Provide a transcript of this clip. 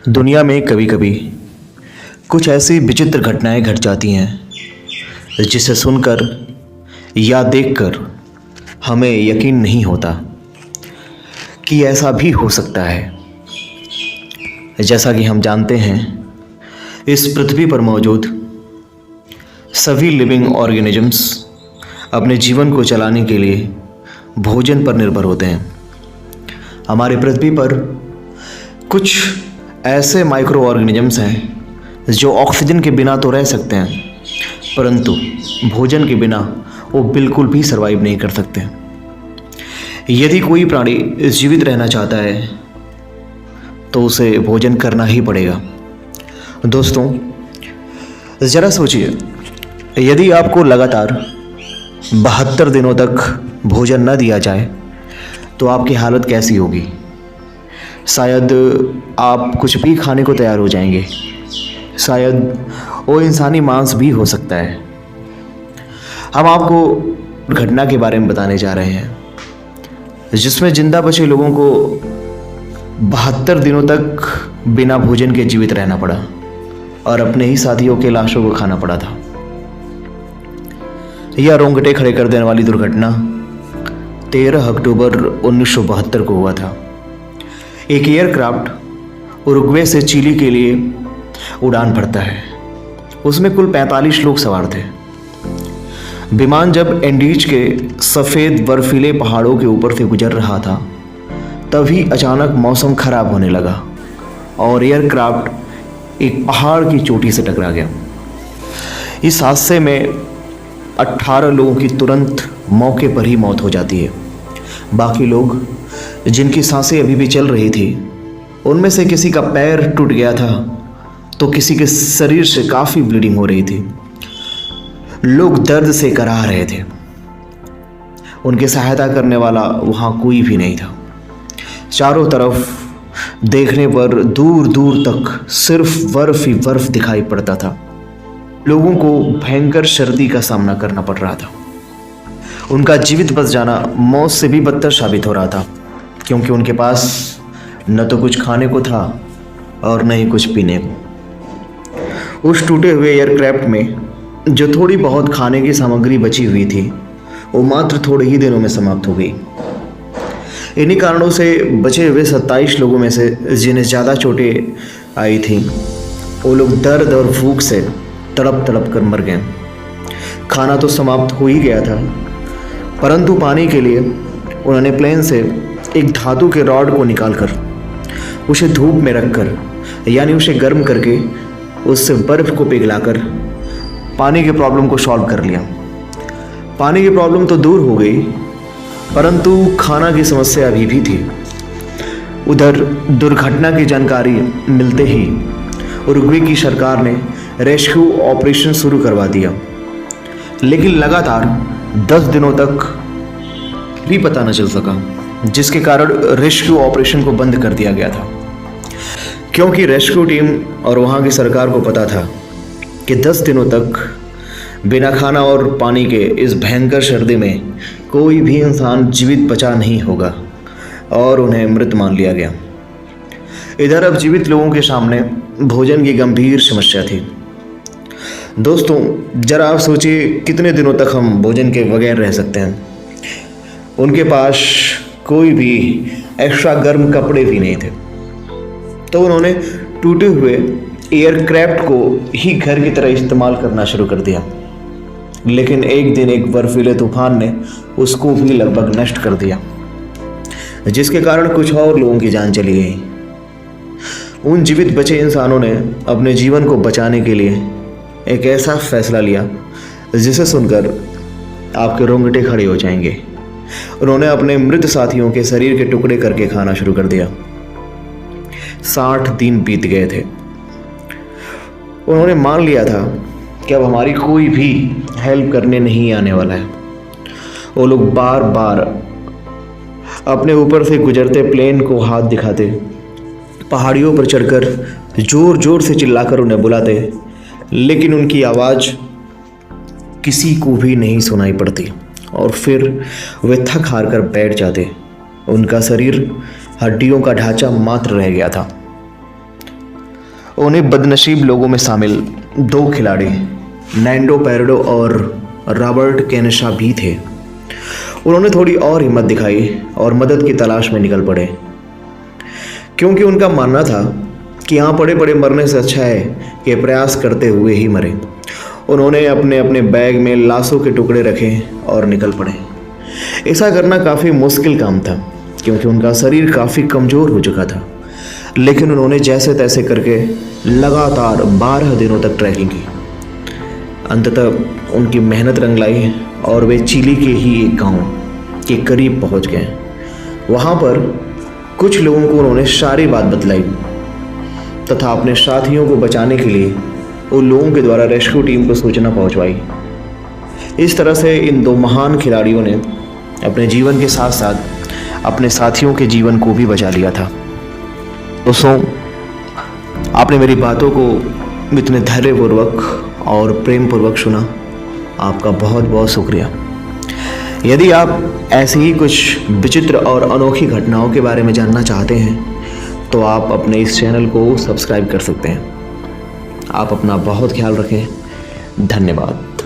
दुनिया में कभी कभी कुछ ऐसी विचित्र घटनाएं घट जाती हैं जिसे सुनकर या देखकर हमें यकीन नहीं होता कि ऐसा भी हो सकता है। जैसा कि हम जानते हैं, इस पृथ्वी पर मौजूद सभी लिविंग ऑर्गेनिजम्स अपने जीवन को चलाने के लिए भोजन पर निर्भर होते हैं। हमारे पृथ्वी पर कुछ ऐसे माइक्रो ऑर्गेनिजम्स हैं जो ऑक्सीजन के बिना तो रह सकते हैं, परंतु भोजन के बिना वो बिल्कुल भी सर्वाइव नहीं कर सकते। यदि कोई प्राणी जीवित रहना चाहता है तो उसे भोजन करना ही पड़ेगा। दोस्तों, ज़रा सोचिए, यदि आपको लगातार 72 दिनों तक भोजन न दिया जाए तो आपकी हालत कैसी होगी। शायद आप कुछ भी खाने को तैयार हो जाएंगे। शायद वो इंसानी मांस भी हो सकता है। हम आपको घटना के बारे में बताने जा रहे हैं जिसमें जिंदा बचे लोगों को 72 दिनों तक बिना भोजन के जीवित रहना पड़ा और अपने ही साथियों के लाशों को खाना पड़ा था। यह रोंगटे खड़े कर देने वाली दुर्घटना 13 अक्टूबर 1972 को हुआ था। एक एयरक्राफ्ट उरुग्वे से चिली के लिए उड़ान भरता है। उसमें कुल 45 लोग सवार थे। विमान जब एंडीज के सफ़ेद बर्फीले पहाड़ों के ऊपर से गुजर रहा था, तभी अचानक मौसम खराब होने लगा और एयरक्राफ्ट एक पहाड़ की चोटी से टकरा गया। इस हादसे में 18 लोगों की तुरंत मौके पर ही मौत हो जाती है। बाकी लोग जिनकी सांसें अभी भी चल रही थी, उनमें से किसी का पैर टूट गया था तो किसी के शरीर से काफ़ी ब्लीडिंग हो रही थी। लोग दर्द से कराह रहे थे। उनकी सहायता करने वाला वहाँ कोई भी नहीं था। चारों तरफ देखने पर दूर दूर तक सिर्फ बर्फ ही बर्फ दिखाई पड़ता था। लोगों को भयंकर सर्दी का सामना करना पड़ रहा था। उनका जीवित बच जाना मौत से भी बदतर साबित हो रहा था, क्योंकि उनके पास न तो कुछ खाने को था और न ही कुछ पीने को। उस टूटे हुए एयरक्राफ्ट में जो थोड़ी बहुत खाने की सामग्री बची हुई थी, वो मात्र थोड़े ही दिनों में समाप्त हो गई। इन्हीं कारणों से बचे हुए 27 लोगों में से जिन्हें ज़्यादा चोटें आई थी, वो लोग दर्द और भूख से तड़प तड़प कर मर गए। खाना तो समाप्त हो ही गया था, परंतु पानी के लिए उन्होंने प्लेन से एक धातु के रॉड को निकालकर उसे धूप में रखकर, यानी उसे गर्म करके उससे बर्फ़ को पिघलाकर पानी की प्रॉब्लम को सॉल्व कर लिया। पानी की प्रॉब्लम तो दूर हो गई, परंतु खाना की समस्या अभी भी थी। उधर दुर्घटना की जानकारी मिलते ही उरुग्वे की सरकार ने रेस्क्यू ऑपरेशन शुरू करवा दिया, लेकिन लगातार 10 दिनों तक भी पता न चल सका, जिसके कारण रेस्क्यू ऑपरेशन को बंद कर दिया गया था। क्योंकि रेस्क्यू टीम और वहाँ की सरकार को पता था कि 10 दिनों तक बिना खाना और पानी के इस भयंकर सर्दी में कोई भी इंसान जीवित बचा नहीं होगा, और उन्हें मृत मान लिया गया। इधर अब जीवित लोगों के सामने भोजन की गंभीर समस्या थी। दोस्तों, जरा आप सोचिए, कितने दिनों तक हम भोजन के बगैर रह सकते हैं। उनके पास कोई भी एक्स्ट्रा गर्म कपड़े भी नहीं थे, तो उन्होंने टूटे हुए एयरक्राफ्ट को ही घर की तरह इस्तेमाल करना शुरू कर दिया। लेकिन एक दिन एक बर्फीले तूफान ने उसको भी लगभग नष्ट कर दिया, जिसके कारण कुछ और लोगों की जान चली गई। उन जीवित बचे इंसानों ने अपने जीवन को बचाने के लिए एक ऐसा फैसला लिया जिसे सुनकर आपके रोंगटे खड़े हो जाएंगे। उन्होंने अपने मृत साथियों के शरीर के टुकड़े करके खाना शुरू कर दिया। 60 दिन बीत गए थे। उन्होंने मान लिया था कि अब हमारी कोई भी हेल्प करने नहीं आने वाला है। वो लोग बार बार अपने ऊपर से गुजरते प्लेन को हाथ दिखाते, पहाड़ियों पर चढ़कर जोर जोर से चिल्लाकर उन्हें बुलाते, लेकिन उनकी आवाज़ किसी को भी नहीं सुनाई पड़ती और फिर वे थक हार कर बैठ जाते। उनका शरीर हड्डियों का ढांचा मात्र रह गया था। उन्हें बदनसीब लोगों में शामिल 2 खिलाड़ी नैंडो पेरेडो और रॉबर्ट केनेशा भी थे। उन्होंने थोड़ी और हिम्मत दिखाई और मदद की तलाश में निकल पड़े, क्योंकि उनका मानना था कि यहाँ पड़े पड़े मरने से अच्छा है कि प्रयास करते हुए ही मरे। उन्होंने अपने अपने बैग में लाशों के टुकड़े रखे और निकल पड़े। ऐसा करना काफ़ी मुश्किल काम था, क्योंकि उनका शरीर काफ़ी कमज़ोर हो चुका था, लेकिन उन्होंने जैसे तैसे करके लगातार 12 दिनों तक ट्रैकिंग की। अंततः उनकी मेहनत रंग लाई और वे चिली के ही एक गांव के करीब पहुंच गए। वहां पर कुछ लोगों को उन्होंने सारी बात बतलाई तथा अपने साथियों को बचाने के लिए उन लोगों के द्वारा रेस्क्यू टीम को सूचना पहुंचवाई। इस तरह से इन 2 महान खिलाड़ियों ने अपने जीवन के साथ साथ अपने साथियों के जीवन को भी बचा लिया था। दोस्तों, आपने मेरी बातों को इतने धैर्यपूर्वक और प्रेमपूर्वक सुना, आपका बहुत बहुत शुक्रिया। यदि आप ऐसी ही कुछ विचित्र और अनोखी घटनाओं के बारे में जानना चाहते हैं तो आप अपने इस चैनल को सब्सक्राइब कर सकते हैं। आप अपना बहुत ख्याल रखें। धन्यवाद।